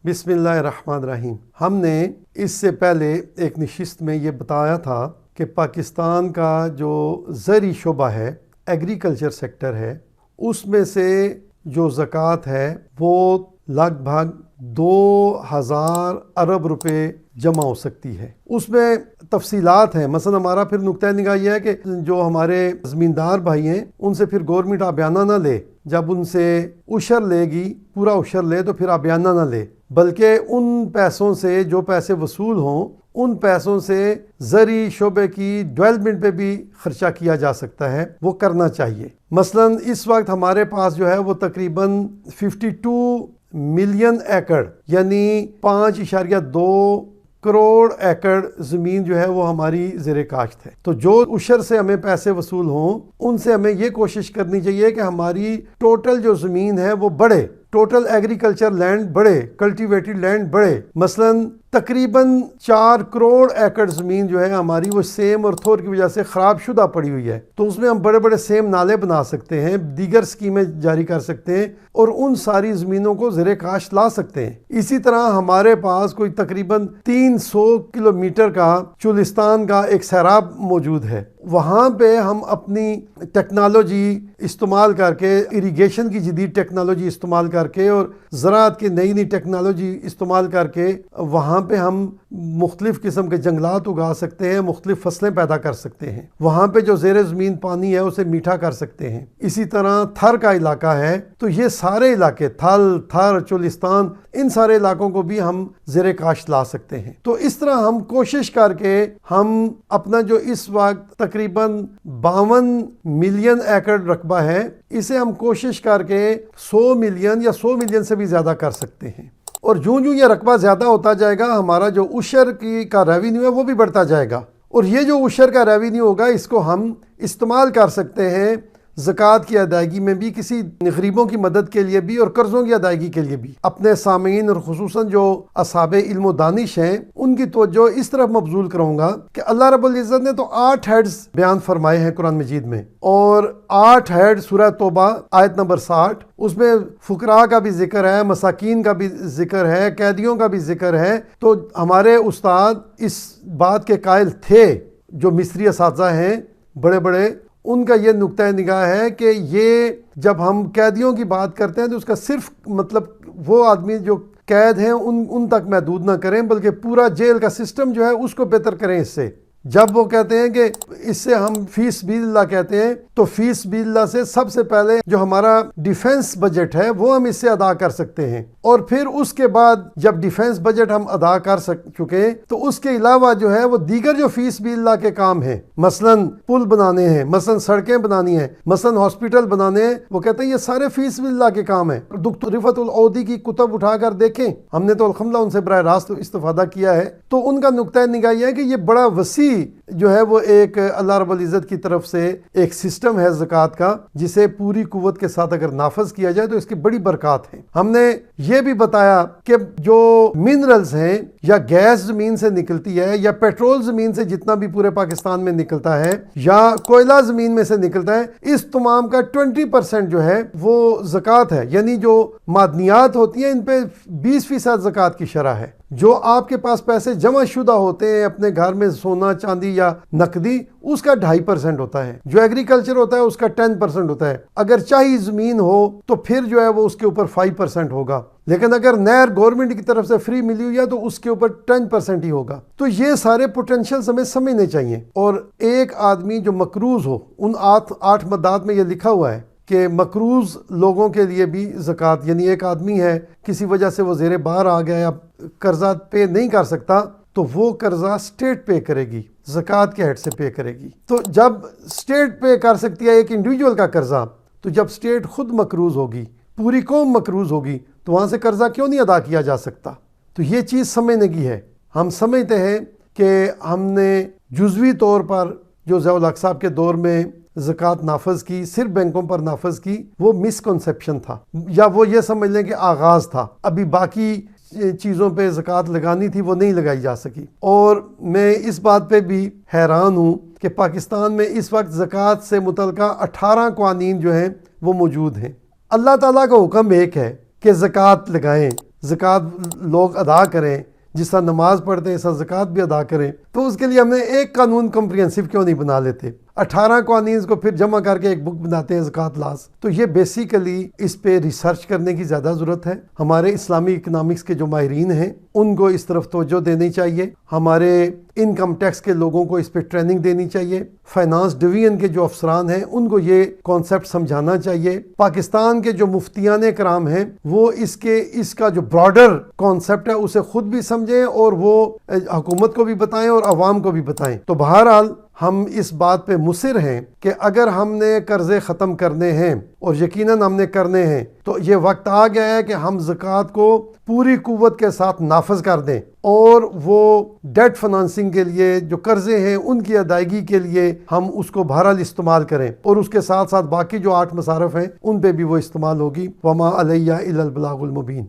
بسم اللہ الرحمن الرحیم۔ ہم نے اس سے پہلے ایک نشست میں یہ بتایا تھا کہ پاکستان کا جو زرعی شعبہ ہے، ایگریکلچر سیکٹر ہے، اس میں سے جو زکوٰۃ ہے وہ لگ بھگ 2000 ارب روپے جمع ہو سکتی ہے۔ اس میں تفصیلات ہیں۔ مثلا ہمارا پھر نقطہ نگاہ یہ ہے کہ جو ہمارے زمیندار بھائی ہیں ان سے پھر گورنمنٹ آبیانہ نہ لے، جب ان سے عشر لے گی، پورا عشر لے تو پھر آبیانہ نہ لے، بلکہ ان پیسوں سے جو پیسے وصول ہوں ان پیسوں سے زرعی شعبے کی ڈیولپمنٹ پہ بھی خرچہ کیا جا سکتا ہے، وہ کرنا چاہیے۔ مثلا اس وقت ہمارے پاس جو ہے وہ تقریباً 52 ملین ایکڑ یعنی 5.2 کروڑ ایکڑ زمین جو ہے وہ ہماری زیر کاشت ہے۔ تو جو عشر سے ہمیں پیسے وصول ہوں ان سے ہمیں یہ کوشش کرنی چاہیے کہ ہماری ٹوٹل جو زمین ہے وہ بڑھے، ٹوٹل ایگریکلچر لینڈ بڑھے، کلٹیویٹڈ لینڈ بڑھے۔ مثلا تقریباً 4 کروڑ ایکڑ زمین جو ہے ہماری وہ سیم اور تھور کی وجہ سے خراب شدہ پڑی ہوئی ہے، تو اس میں ہم بڑے بڑے سیم نالے بنا سکتے ہیں، دیگر اسکیمیں جاری کر سکتے ہیں اور ان ساری زمینوں کو زیر کاشت لا سکتے ہیں۔ اسی طرح ہمارے پاس کوئی تقریباً 300 کلومیٹر کا چولستان کا ایک سیراب موجود ہے، وہاں پہ ہم اپنی ٹیکنالوجی استعمال کر کے، اریگیشن کی جدید ٹیکنالوجی استعمال کر کے اور زراعت کی نئی نئی ٹیکنالوجی استعمال کر کے وہاں پہ ہم مختلف قسم کے جنگلات اگا سکتے ہیں، مختلف فصلیں پیدا کر سکتے ہیں۔ وہاں پہ جو زیر زمین پانی ہے اسے میٹھا کر سکتے ہیں۔ اسی طرح تھر کا علاقہ ہے، تو یہ سارے علاقے تھل، تھر، چولستان، ان سارے علاقوں کو بھی ہم زیر کاشت لا سکتے ہیں۔ تو اس طرح ہم کوشش کر کے ہم اپنا جو اس وقت تقریباً 52 ملین ایکڑ رقبہ ہے، اسے ہم کوشش کر کے 100 ملین یا 100 ملین سے بھی زیادہ کر سکتے ہیں۔ اور جوں یہ رقبہ زیادہ ہوتا جائے گا، ہمارا جو عشر کا ریونیو ہے وہ بھی بڑھتا جائے گا، اور یہ جو عشر کا ریونیو ہوگا اس کو ہم استعمال کر سکتے ہیں زکوٰۃ کی ادائیگی میں بھی، کسی غریبوں کی مدد کے لیے بھی اور قرضوں کی ادائیگی کے لیے بھی۔ اپنے سامعین اور خصوصاً جو اصحاب علم و دانش ہیں ان کی توجہ اس طرف مبذول کروں گا کہ اللہ رب العزت نے تو 8 ہیڈز بیان فرمائے ہیں قرآن مجید میں، اور 8 ہیڈ سورہ توبہ آیت نمبر 60، اس میں فقراء کا بھی ذکر ہے، مساکین کا بھی ذکر ہے، قیدیوں کا بھی ذکر ہے۔ تو ہمارے استاد اس بات کے قائل تھے، جو مصری اساتذہ ہیں بڑے بڑے، ان کا یہ نقطہ نگاہ ہے کہ یہ جب ہم قیدیوں کی بات کرتے ہیں تو اس کا صرف مطلب وہ آدمی جو قید ہیں ان تک محدود نہ کریں، بلکہ پورا جیل کا سسٹم جو ہے اس کو بہتر کریں۔ اس سے جب وہ کہتے ہیں کہ اس سے ہم فی سبیل اللہ کہتے ہیں، تو فی سبیل اللہ سے سب سے پہلے جو ہمارا ڈیفنس بجٹ ہے وہ ہم اس سے ادا کر سکتے ہیں، اور پھر اس کے بعد جب ڈیفنس بجٹ ہم ادا کر چکے تو اس کے علاوہ جو ہے وہ دیگر جو فی سبیل اللہ کے کام ہیں، مثلا پل بنانے ہیں، مثلا سڑکیں بنانی ہیں، مثلا ہاسپٹل بنانے ہیں، وہ کہتے ہیں یہ سارے فی سبیل اللہ کے کام ہیں۔ دکتور رفعت العودی کی کتب اٹھا کر دیکھیں، ہم نے تو الحمدللہ ان سے براہ راست استفادہ کیا ہے، تو ان کا نقطہ نگاہ یہ ہے کہ یہ بڑا وسیع جو ہے وہ ایک اللہ رب العزت کی طرف سے ایک سسٹم ہے زکوٰۃ کا، جسے پوری قوت کے ساتھ اگر نافذ کیا جائے تو اس کی بڑی برکات ہیں۔ ہم نے یہ بھی بتایا کہ جو منرلز ہیں یا گیس زمین سے نکلتی ہے یا پیٹرول زمین سے جتنا بھی پورے پاکستان میں نکلتا ہے یا کوئلہ زمین میں سے نکلتا ہے، اس تمام کا 20% جو ہے وہ زکوٰۃ ہے، یعنی جو معدنیات ہوتی ہیں ان پہ 20% زکوٰۃ کی شرح ہے۔ جو آپ کے پاس پیسے جمع شدہ ہوتے ہیں اپنے گھر میں، سونا چاندی یا نقدی، اس کا 2.5% ہوتا ہے۔ جو ایگریکلچر ہوتا ہے اس کا 10% ہوتا ہے۔ اگر چاہی زمین ہو تو پھر جو ہے وہ اس کے اوپر 5% ہوگا، لیکن اگر نہر گورنمنٹ کی طرف سے فری ملی ہوئی ہے تو اس کے اوپر 10% ہی ہوگا۔ تو یہ سارے پوٹینشیل ہمیں سمجھنے چاہیے۔ اور ایک آدمی جو مقروض ہو، ان 8 مدات میں یہ لکھا ہوا ہے کہ مقروض لوگوں کے لیے بھی زکوٰۃ، یعنی ایک آدمی ہے کسی وجہ سے وہ زیر بار آ گیا یا قرضہ پے نہیں کر سکتا، تو وہ قرضہ اسٹیٹ پے کرے گی، زکوٰۃ کے ہیڈ سے پے کرے گی۔ تو جب اسٹیٹ پے کر سکتی ہے ایک انڈیویجول کا قرضہ، تو جب اسٹیٹ خود مقروض ہوگی، پوری قوم مقروض ہوگی، تو وہاں سے قرضہ کیوں نہیں ادا کیا جا سکتا؟ تو یہ چیز سمجھنے کی ہے۔ ہم سمجھتے ہیں کہ ہم نے جزوی طور پر جو ضیاء الحق صاحب کے دور میں زکوٰۃ نافذ کی، صرف بینکوں پر نافذ کی، وہ مسکنسیپشن تھا، یا وہ یہ سمجھ لیں کہ آغاز تھا، ابھی باقی چیزوں پہ زکوٰۃ لگانی تھی وہ نہیں لگائی جا سکی۔ اور میں اس بات پہ بھی حیران ہوں کہ پاکستان میں اس وقت زکوٰۃ سے متعلقہ 18 قوانین جو ہیں وہ موجود ہیں۔ اللہ تعالیٰ کا حکم ایک ہے کہ زکوٰۃ لگائیں، زکوٰۃ لوگ ادا کریں، جس طرح نماز پڑھتے ہیں اس طرح زکوٰۃ بھی ادا کریں، تو اس کے لیے ہمیں ایک قانون کمپریہنسو کیوں نہیں بنا لیتے؟ 18 قوانین کو پھر جمع کر کے ایک بک بناتے ہیں زکوٰۃ لاز۔ تو یہ بیسیکلی اس پہ ریسرچ کرنے کی زیادہ ضرورت ہے۔ ہمارے اسلامی اکنامکس کے جو ماہرین ہیں ان کو اس طرف توجہ دینی چاہیے، ہمارے انکم ٹیکس کے لوگوں کو اس پہ ٹریننگ دینی چاہیے، فائنانس ڈویژن کے جو افسران ہیں ان کو یہ کانسیپٹ سمجھانا چاہیے، پاکستان کے جو مفتیان کرام ہیں وہ اس کا جو براڈر کانسیپٹ ہے اسے خود بھی سمجھیں اور وہ حکومت کو بھی بتائیں اور عوام کو بھی بتائیں۔ تو بہرحال ہم اس بات پہ مصر ہیں کہ اگر ہم نے قرضے ختم کرنے ہیں، اور یقیناً ہم نے کرنے ہیں، تو یہ وقت آ گیا ہے کہ ہم زکوٰۃ کو پوری قوت کے ساتھ نافذ کر دیں، اور وہ ڈیٹ فنانسنگ کے لیے جو قرضے ہیں ان کی ادائیگی کے لیے ہم اس کو بہرحال استعمال کریں، اور اس کے ساتھ ساتھ باقی جو 8 مصارف ہیں ان پہ بھی وہ استعمال ہوگی۔ وما علیہ الا البلاغ المبین۔